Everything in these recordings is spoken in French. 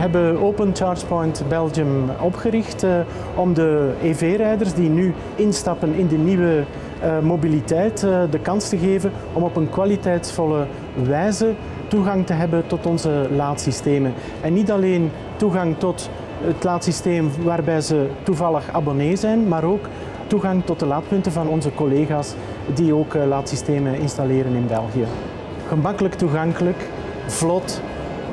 hebben Open Charge Point Belgium opgericht om de EV-rijders die nu instappen in de nieuwe mobiliteit de kans te geven om op een kwaliteitsvolle wijze toegang te hebben tot onze laadsystemen. En niet alleen toegang tot het laadsysteem waarbij ze toevallig abonnee zijn, maar ook toegang tot de laadpunten van onze collega's die ook laadsystemen installeren in België. Gemakkelijk toegankelijk, vlot,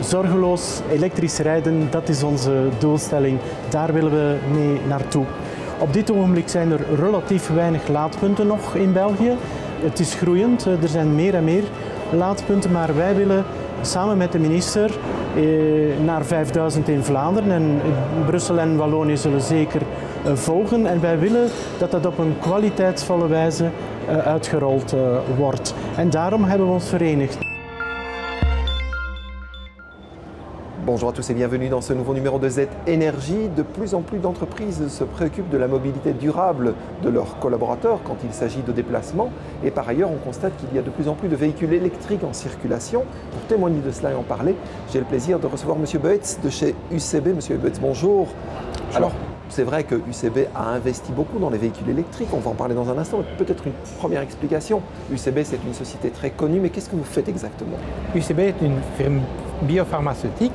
zorgeloos elektrisch rijden, dat is onze doelstelling. Daar willen we mee naartoe. Op dit ogenblik zijn er relatief weinig laadpunten nog in België. Het is groeiend, er zijn meer en meer laadpunten, maar wij willen samen met de minister naar 5000 in Vlaanderen en Brussel en Wallonië zullen zeker volgen. En wij willen dat dat op een kwaliteitsvolle wijze uitgerold wordt. En daarom hebben we ons verenigd. Bonjour à tous et bienvenue dans ce nouveau numéro de Z Énergie. De plus en plus d'entreprises se préoccupent de la mobilité durable de leurs collaborateurs quand il s'agit de déplacements. Et par ailleurs, on constate qu'il y a de plus en plus de véhicules électriques en circulation. Pour témoigner de cela et en parler, j'ai le plaisir de recevoir M. Boetz de chez UCB. M. Boetz, bonjour. Alors, c'est vrai que UCB a investi beaucoup dans les véhicules électriques, on va en parler dans un instant. Peut-être une première explication. UCB, c'est une société très connue, mais qu'est-ce que vous faites exactement? UCB est une firme biopharmaceutique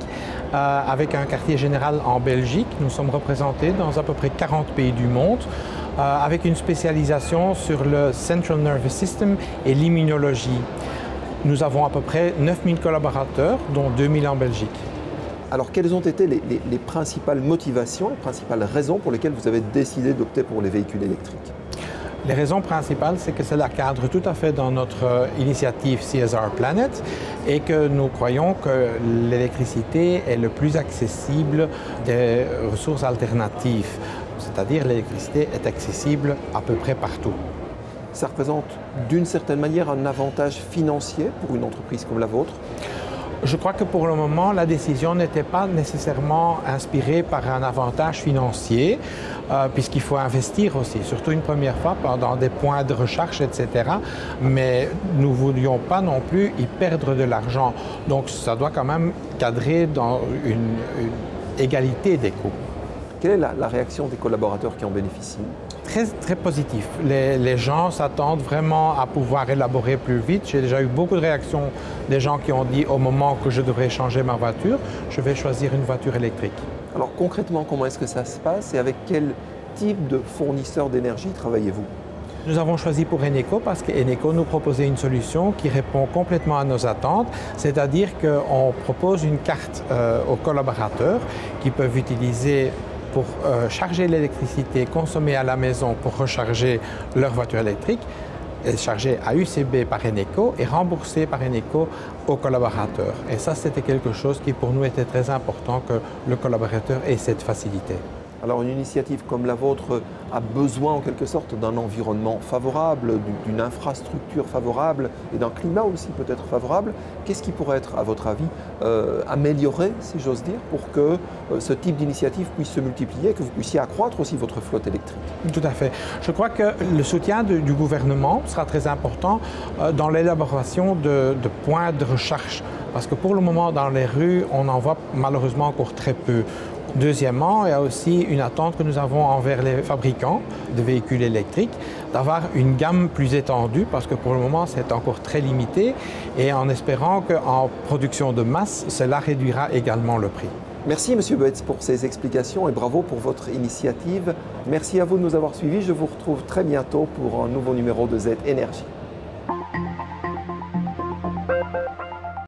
avec un quartier général en Belgique. Nous sommes représentés dans à peu près 40 pays du monde avec une spécialisation sur le Central Nervous System et l'immunologie. Nous avons à peu près 9000 collaborateurs, dont 2000 en Belgique. Alors, quelles ont été les principales motivations, les principales raisons pour lesquelles vous avez décidé d'opter pour les véhicules électriques? Les raisons principales, c'est que cela cadre tout à fait dans notre initiative CSR Planet et que nous croyons que l'électricité est le plus accessible des ressources alternatives. C'est-à-dire l'électricité est accessible à peu près partout. Ça représente d'une certaine manière un avantage financier pour une entreprise comme la vôtre? Je crois que pour le moment, la décision n'était pas nécessairement inspirée par un avantage financier, puisqu'il faut investir aussi, surtout une première fois dans des points de recharge, etc. Mais nous ne voulions pas non plus y perdre de l'argent. Donc ça doit quand même cadrer dans une égalité des coûts. Quelle est la réaction des collaborateurs qui en bénéficient? Très, très positif. Les gens s'attendent vraiment à pouvoir élaborer plus vite. J'ai déjà eu beaucoup de réactions des gens qui ont dit au moment que je devrais changer ma voiture, je vais choisir une voiture électrique. Alors concrètement, comment est-ce que ça se passe et avec quel type de fournisseur d'énergie travaillez-vous? Nous avons choisi pour Eneco parce qu'Eneco nous proposait une solution qui répond complètement à nos attentes, c'est-à-dire qu'on propose une carte aux collaborateurs qui peuvent utiliser pour charger l'électricité consommée à la maison pour recharger leur voiture électrique, est chargée à UCB par Eneco et remboursée par Eneco aux collaborateurs. Et ça, c'était quelque chose qui pour nous était très important que le collaborateur ait cette facilité. Alors une initiative comme la vôtre a besoin en quelque sorte d'un environnement favorable, d'une infrastructure favorable et d'un climat aussi peut-être favorable. Qu'est-ce qui pourrait être, à votre avis, amélioré, si j'ose dire, pour que ce type d'initiative puisse se multiplier et que vous puissiez accroître aussi votre flotte électrique? Tout à fait. Je crois que le soutien du gouvernement sera très important dans l'élaboration de points de recharge. Parce que pour le moment, dans les rues, on en voit malheureusement encore très peu. Deuxièmement, il y a aussi une attente que nous avons envers les fabricants de véhicules électriques d'avoir une gamme plus étendue parce que pour le moment c'est encore très limité et en espérant qu'en production de masse, cela réduira également le prix. Merci M. Boetz pour ces explications et bravo pour votre initiative. Merci à vous de nous avoir suivis. Je vous retrouve très bientôt pour un nouveau numéro de Z Énergie.